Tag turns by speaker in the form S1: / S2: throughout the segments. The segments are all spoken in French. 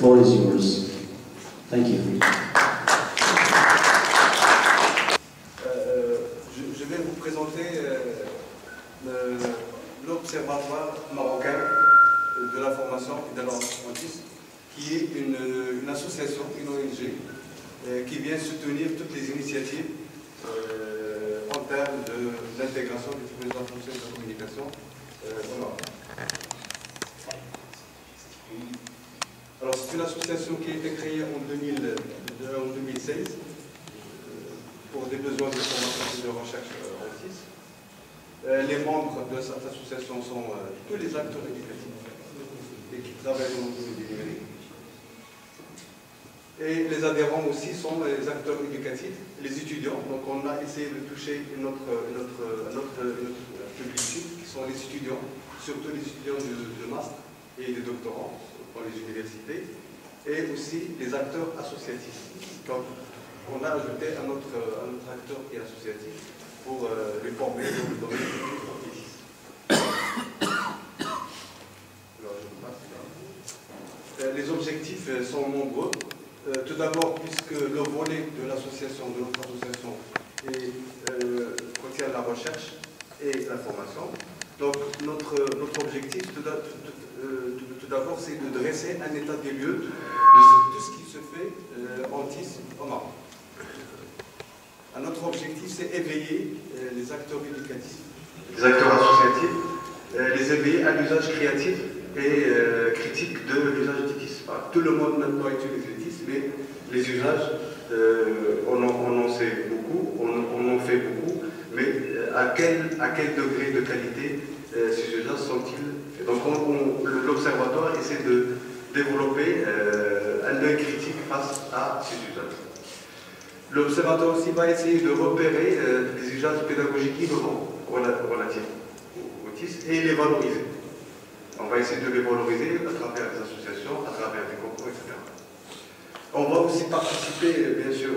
S1: floor is yours. Thank you.
S2: Je vais vous présenter l'Observatoire marocain de la formation et de l'apprentissage, qui est une association, une ONG, qui vient soutenir toutes les initiatives en termes d'intégration des technologies françaises de la communication au Maroc. Alors, c'est une association qui a été créée en 2016 pour des besoins de formation et de recherche en TIS. Les membres de cette association sont tous les acteurs éducatifs et qui travaillent dans le domaine du numérique. Et les adhérents aussi sont les acteurs éducatifs, les étudiants. Donc on a essayé de toucher notre public cible, qui sont les étudiants, surtout les étudiants de master et des doctorants dans les universités, et aussi les acteurs associatifs. Donc on a ajouté un autre acteur qui est associatif pour les former dans le domaine du sportif. Les objectifs sont nombreux. Tout d'abord, puisque le volet de l'association, de notre association, contient la recherche et la formation. Donc, notre objectif, tout d'abord, c'est de dresser un état des lieux de tout ce qui se fait en TIS au Maroc. Notre objectif, c'est éveiller les acteurs éducatifs, les acteurs associatifs, les éveiller à l'usage créatif et critique de l'usage du TIS. Tout le monde maintenant utilise le TIS, mais les usages, on en sait beaucoup, on en fait beaucoup, mais à quel degré de qualité ces usages sont-ils? Donc l'Observatoire essaie de développer un œil critique face à ces usages. L'Observatoire aussi va essayer de repérer des usages pédagogiques innovants relatifs au TIS et les valoriser. On va essayer de les valoriser à travers des associations, à travers des concours, etc. On va aussi participer, bien sûr,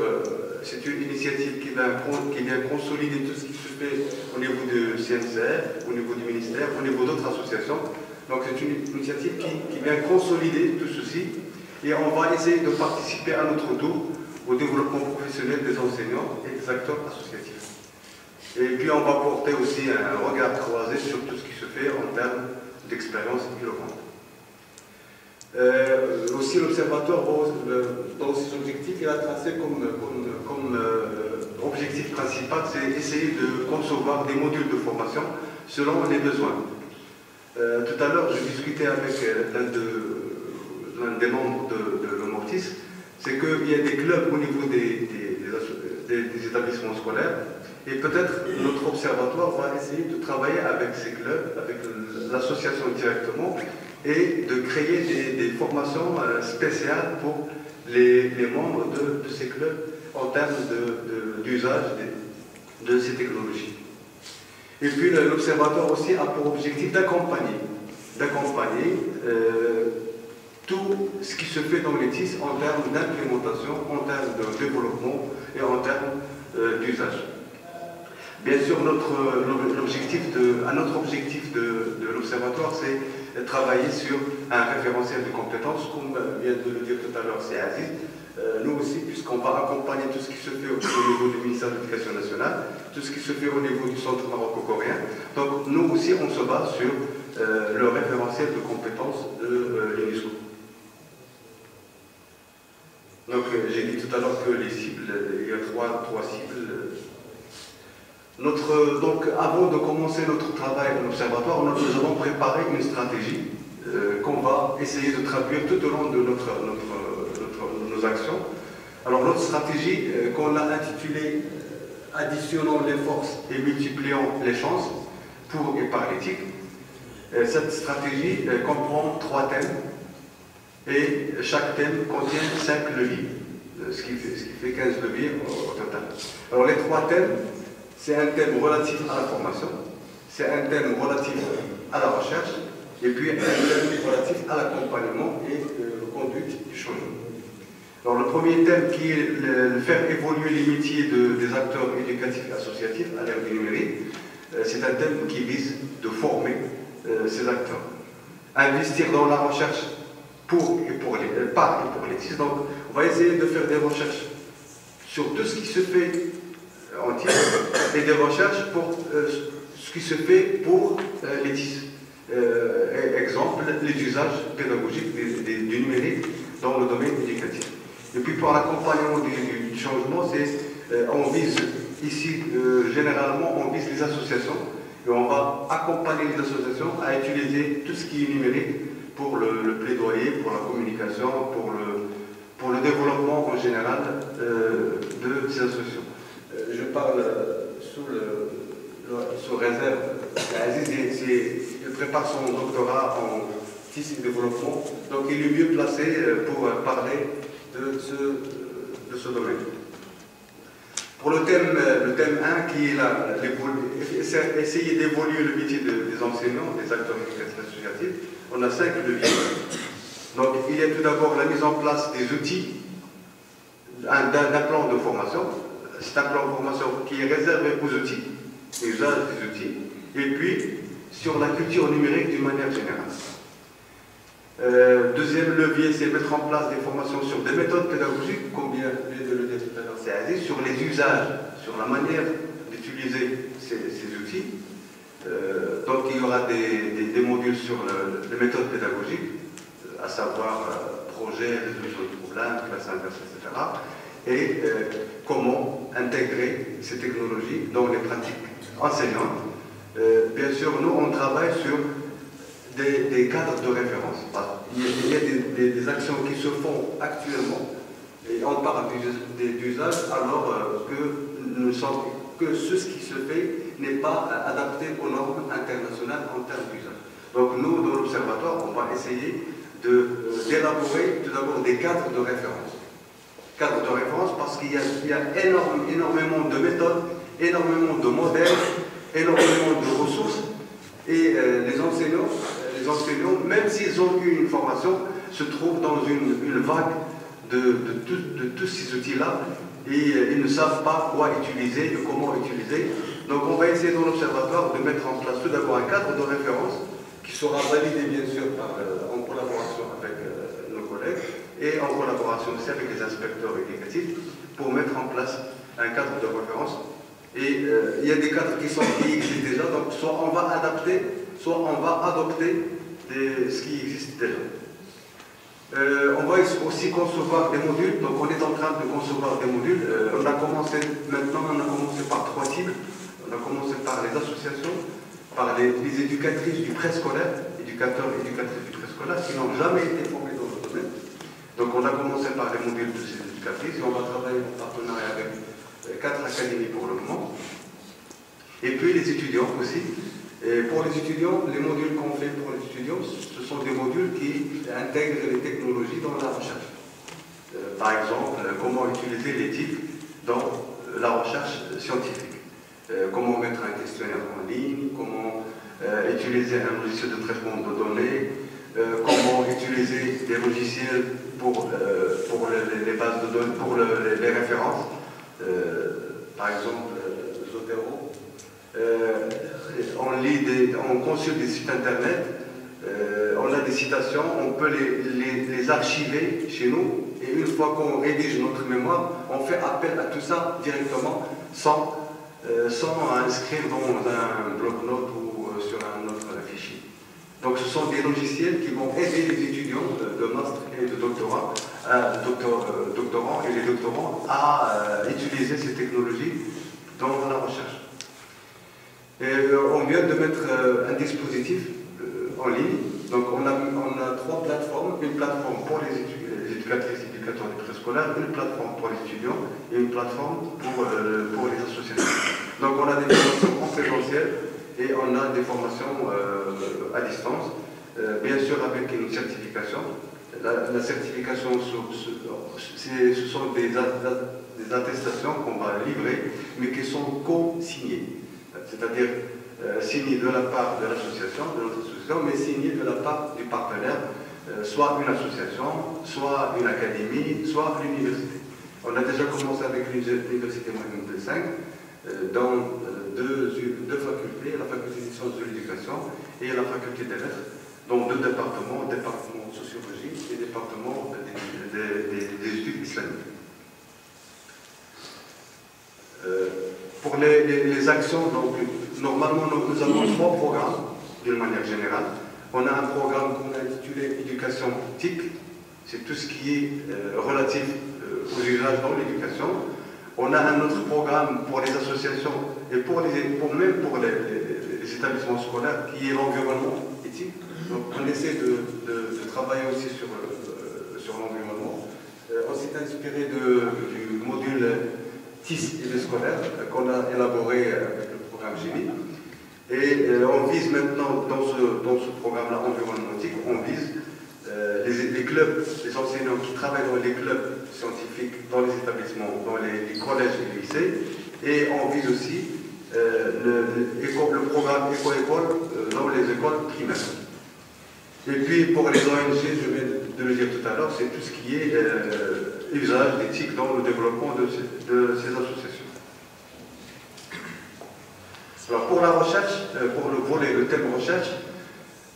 S2: c'est une initiative qui vient consolider tout ce qui se fait au niveau du CNCR, au niveau du ministère, au niveau d'autres associations. Donc c'est une initiative qui vient consolider tout ceci et on va essayer de participer à notre tour au développement professionnel des enseignants et des acteurs associatifs. Et puis on va porter aussi un regard croisé sur tout ce qui se fait en termes d'expérience innovante. Aussi l'Observatoire, dans ses objectifs, il a tracé comme objectif principal, c'est essayer de concevoir des modules de formation selon les besoins. Tout à l'heure, je discutais avec l'un des membres de l'OMORTIS, c'est qu'il y a des clubs au niveau des établissements scolaires, et peut-être notre observatoire va essayer de travailler avec ces clubs, avec l'association directement, et de créer des formations spéciales pour les membres de ces clubs en termes d'usage de ces technologies. Et puis l'Observatoire aussi a pour objectif d'accompagner tout ce qui se fait dans les TIS en termes d'implémentation, en termes de développement et en termes d'usage. Bien sûr, notre objectif de l'Observatoire, c'est de travailler sur un référentiel de compétences, comme vient de le dire tout à l'heure, c'est Aziz. Nous aussi, puisqu'on va accompagner tout ce qui se fait au niveau du ministère de l'Éducation nationale, tout ce qui se fait au niveau du centre maroco-coréen. Donc nous aussi, on se base sur le référentiel de compétences de l'UNESCO. Donc j'ai dit tout à l'heure que les cibles, il y a trois cibles. Donc avant de commencer notre travail à l'Observatoire, nous avons préparé une stratégie qu'on va essayer de traduire tout au long de nos actions. Alors notre stratégie qu'on a intitulée « Additionnons les forces et multiplions les chances pour et par l'éthique ». Cette stratégie comprend 3 thèmes et chaque thème contient 5 leviers, ce qui fait 15 leviers au total. Alors les 3 thèmes, c'est un thème relatif à la formation, c'est un thème relatif à la recherche, et puis un thème relatif à l'accompagnement et la conduite du changement. Alors le premier thème qui est faire évoluer les métiers des acteurs éducatifs et associatifs à l'ère du numérique, c'est un thème qui vise de former ces acteurs. Investir dans la recherche par et pour les TIS. Donc, on va essayer de faire des recherches sur tout ce qui se fait en TIS et des recherches pour ce qui se fait pour les TIS. Exemple, les usages pédagogiques du numérique dans le domaine éducatif. Et puis pour l'accompagnement du changement, on vise ici, généralement, on vise les associations et on va accompagner les associations à utiliser tout ce qui est numérique pour le plaidoyer, pour la communication, pour le développement en général de ces associations. Je parle sous réserve. Aziz, il prépare son doctorat en TIS et développement, donc il est mieux placé pour parler de ce domaine. Pour le thème 1, qui est essayer d'évoluer le métier des enseignants, des acteurs éducatifs associatifs, on a 5 leviers. Donc il y a tout d'abord la mise en place des outils, d'un plan de formation. C'est un plan de formation qui est réservé aux outils, l'usage des outils, et puis sur la culture numérique d'une manière générale. Deuxième levier, c'est mettre en place des formations sur des méthodes pédagogiques, comme vient de le dire tout à l'heure, c'est Aziz, sur les usages, sur la manière d'utiliser ces outils. Donc il y aura des modules sur les méthodes pédagogiques, à savoir projet, résolution de problèmes, classe inverse, etc. Et comment intégrer ces technologies dans les pratiques enseignantes. Bien sûr, nous, on travaille sur des cadres de référence. Il y a des actions qui se font actuellement et on parle d'usage alors que ce qui se fait n'est pas adapté aux normes internationales en termes d'usage. Donc nous, dans l'Observatoire, on va essayer d'élaborer tout d'abord des cadres de référence. Cadres de référence parce qu'il y a énormément de méthodes, énormément de modèles, énormément de ressources et les enseignants, même s'ils ont eu une formation, se trouvent dans une vague de tous ces outils-là et ils ne savent pas quoi utiliser et comment utiliser. Donc on va essayer dans l'Observatoire de mettre en place tout d'abord un cadre de référence qui sera validé bien sûr en collaboration avec nos collègues et en collaboration aussi avec les inspecteurs éducatifs pour mettre en place un cadre de référence. Et il y a des cadres qui existent déjà, donc soit on va adapter, soit on va adopter ce qui existe déjà. On va aussi concevoir des modules, donc on est en train de concevoir des modules. On a commencé par 3 types. On a commencé par les associations, par les éducatrices du préscolaire, éducateurs et éducatrices du préscolaire, qui n'ont jamais été formés dans ce domaine. Donc on a commencé par les modules de ces éducatrices et on va travailler en partenariat avec 4 académies pour le moment. Et puis les étudiants aussi. Et pour les étudiants, les modules qu'on fait pour les étudiants, ce sont des modules qui intègrent les technologies dans la recherche. Par exemple, comment utiliser l'éthique dans la recherche scientifique. Comment mettre un questionnaire en ligne, comment utiliser un logiciel de traitement de données, comment utiliser des logiciels pour les bases de données, pour les références. Par exemple, Zotero. On consulte des sites internet, on a des citations, on peut les archiver chez nous et une fois qu'on rédige notre mémoire, on fait appel à tout ça directement sans inscrire dans un bloc-notes ou sur un autre fichier. Donc ce sont des logiciels qui vont aider les étudiants de master et de doctorat, doctorants et les doctorants à utiliser ces technologies dans la recherche. Et on vient de mettre un dispositif en ligne. Donc on a 3 plateformes, une plateforme pour les éducatrices et éducateurs du préscolaire, une plateforme pour les étudiants et une plateforme pour les associations. Donc on a des formations en présentiel et on a des formations à distance, bien sûr avec une certification. La certification, ce sont des attestations qu'on va livrer, mais qui sont co-signées. C'est-à-dire signées de la part de l'association, de notre association, mais signées de la part du partenaire, soit une association, soit une académie, soit l'université. On a déjà commencé avec l'université moyenne de 5, dans deux facultés, la faculté des sciences de l'éducation et la faculté des lettres, dans 2 départements, le département sociologie et département des études islamiques. Pour les actions, donc, normalement nous avons 3 programmes d'une manière générale. On a un programme qu'on a intitulé Éducation TIC, c'est tout ce qui est relatif aux usages dans l'éducation. On a un autre programme pour les associations et même pour les établissements scolaires qui est l'environnement éthique. Donc on essaie de travailler aussi sur l'environnement. On s'est inspiré du module TIS et les scolaires qu'on a élaboré avec le programme GENI. Et on vise maintenant, dans ce programme-là environnementique, on vise les clubs, les enseignants qui travaillent dans les clubs scientifiques, dans les établissements, dans les collèges et les lycées, et on vise aussi le programme éco-école dans les écoles primaires. Et puis pour les ONG, je viens de le dire tout à l'heure, c'est tout ce qui est usage d'éthique dans le développement de ces associations. Alors pour la recherche, pour le volet, le thème recherche,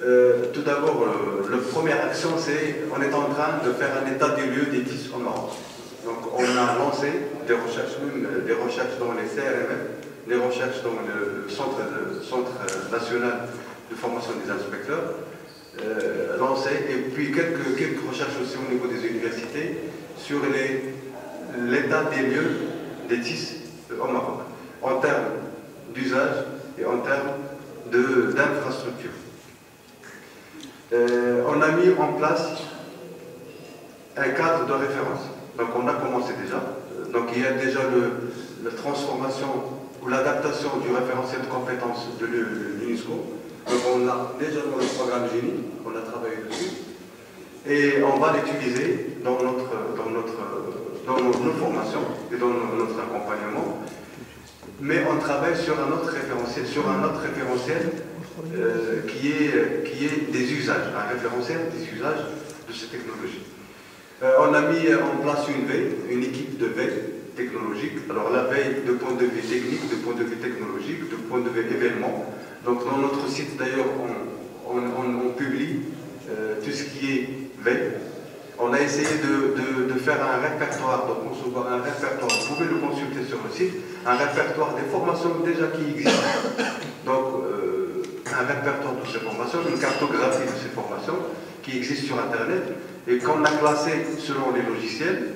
S2: tout d'abord, la première action, c'est on est en train de faire un état des lieux des TIS au Maroc. Donc on a lancé des recherches, même des recherches dans les CRMF, des recherches dans le centre national de formation des inspecteurs, lancées, et puis quelques recherches aussi au niveau des universités sur l'état des lieux des TIS au Maroc, en termes d'usage et en termes d'infrastructure. On a mis en place un cadre de référence. Donc on a commencé déjà. Donc il y a déjà la transformation ou l'adaptation du référentiel de compétences de l'UNESCO. Donc on a déjà dans le programme GENI, on a travaillé dessus. Et on va l'utiliser dans nos formations et dans notre accompagnement. Mais on travaille sur un autre référentiel, qui est des usages, un référentiel des usages de ces technologies. On a mis en place une veille, une équipe de veille technologique. Alors la veille de point de vue technique, de point de vue technologique, de point de vue événement. Donc dans notre site d'ailleurs, on publie tout ce qui est veille. On a essayé de faire un répertoire, de concevoir un répertoire, vous pouvez le consulter sur le site, un répertoire des formations déjà qui existent. Donc, un répertoire de ces formations, une cartographie de ces formations qui existent sur Internet et qu'on a classées selon les logiciels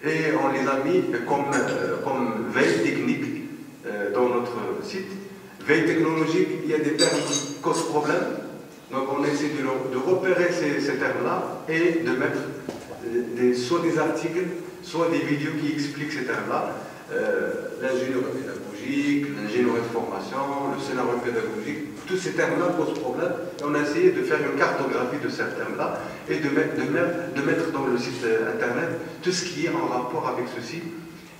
S2: et on les a mis comme veille technique dans notre site. Veille technologique, il y a des termes qui causent problème. Donc on essaie de repérer ces termes-là et de mettre soit des articles, soit des vidéos qui expliquent ces termes-là. L'ingénierie pédagogique, l'ingénierie de formation, le scénario pédagogique, tous ces termes-là posent problème. Et on a essayé de faire une cartographie de ces termes-là et de mettre dans le site internet tout ce qui est en rapport avec ceci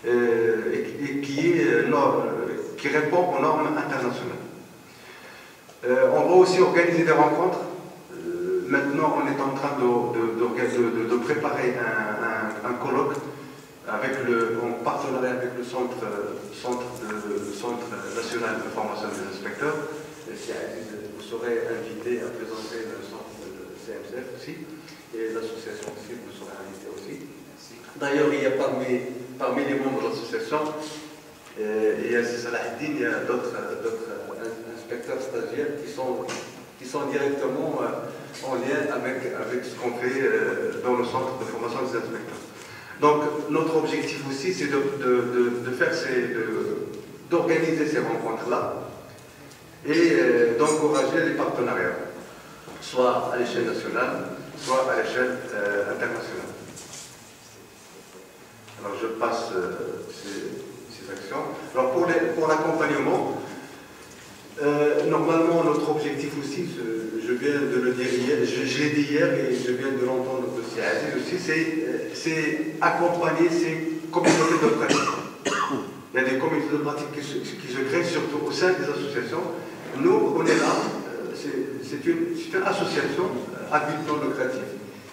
S2: et qui répond aux normes internationales. On va aussi organiser des rencontres. Maintenant, on est en train de préparer un colloque en partenariat avec le Centre national de formation des inspecteurs. Vous serez invité à présenter le centre de CMCF aussi, et l'association aussi, vous serez invité aussi. D'ailleurs, il y a parmi les membres de l'association, il y a Salahuddin, il y a d'autres inspecteurs stagiaires qui sont directement en lien avec ce qu'on fait dans le centre de formation des inspecteurs. Donc notre objectif aussi c'est d'organiser ces rencontres-là et d'encourager les partenariats, soit à l'échelle nationale, soit à l'échelle internationale. Alors je passe ces actions. Alors pour l'accompagnement, normalement, notre objectif aussi, je viens de le dire hier, je l'ai dit hier et je viens de l'entendre aussi c'est accompagner ces communautés de pratique. Il y a des communautés de pratique qui se créent surtout au sein des associations. Nous, on est là, c'est une association à but non lucratif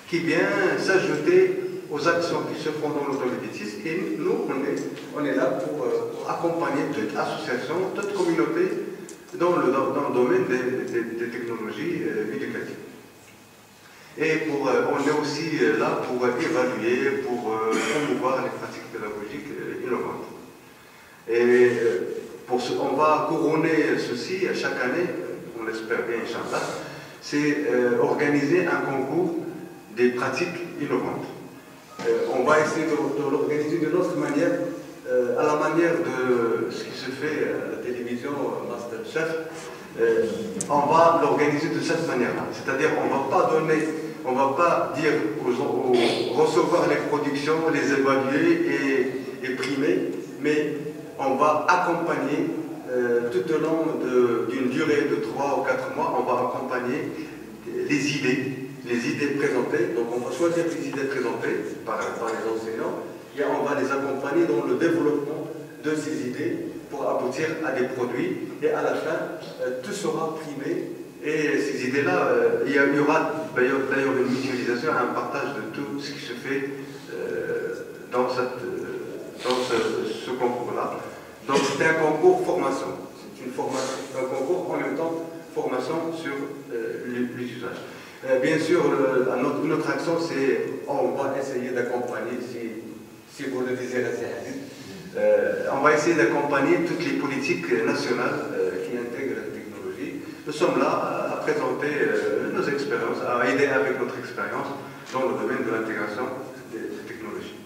S2: qui vient s'ajouter aux actions qui se font dans l'automéditisme et nous, on est là pour accompagner toute association, toute communauté dans le domaine des technologies éducatives. Et on est aussi là pour évaluer, pour promouvoir les pratiques pédagogiques innovantes. Et on va couronner ceci chaque année, on l'espère bien, Inch'Allah, c'est organiser un concours des pratiques innovantes. On va essayer de l'organiser d'une autre manière, à la manière de ce qui se fait à la télévision, Masterchef. On va l'organiser de cette manière-là. C'est-à-dire on va pas dire recevoir les productions, les évaluer et primer, mais on va accompagner tout au long d'une durée de 3 ou 4 mois, on va accompagner les idées présentées. Donc on va choisir les idées présentées par les enseignants et on va les accompagner dans le développement de ces idées pour aboutir à des produits. Et à la fin, tout sera primé. Et ces idées-là, il y aura d'ailleurs une mutualisation, un partage de tout ce qui se fait dans ce concours-là. Donc c'est un concours formation. C'est une formation, un concours en même temps formation sur les usages. Bien sûr, notre action, c'est on va essayer d'accompagner, si vous le désirez, on va essayer d'accompagner toutes les politiques nationales qui intègrent la technologie. Nous sommes là à présenter nos expériences, à aider avec notre expérience dans le domaine de l'intégration des technologies.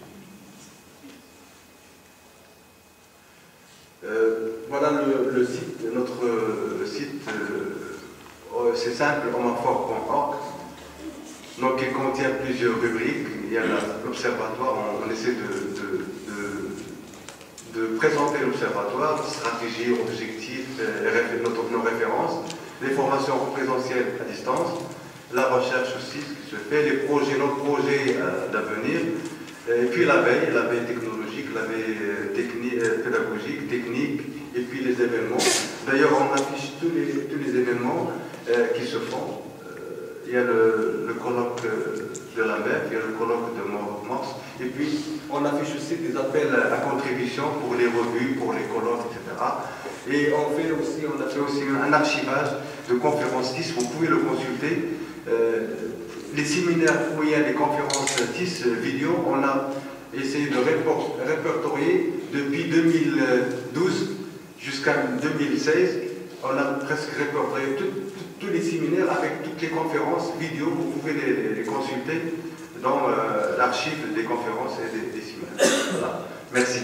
S2: Voilà le site, notre site, c'est simple, homaphore.org. Donc il contient plusieurs rubriques. Il y a l'observatoire, on essaie de présenter l'observatoire, stratégie, objectifs, nos références, les formations en présentiel à distance, la recherche aussi, ce qui se fait, les projets, nos projets d'avenir, et puis la veille technologique, la veille pédagogique, technique, et puis les événements. D'ailleurs, on affiche tous les événements qui se font. Il y a le colloque de la MEF, il y a le colloque de Mars, et puis on affiche aussi des appels à contribution pour les revues, pour les colloques, etc. Et on a fait aussi un archivage de conférences TIS, vous pouvez le consulter. Les séminaires où il y a des conférences TIS vidéo, on a essayé de répertorier depuis 2012 jusqu'à 2016. On a presque répertorié tous les séminaires avec toutes les conférences vidéo. Vous pouvez les consulter dans l'archive des conférences et des séminaires. Voilà. Merci.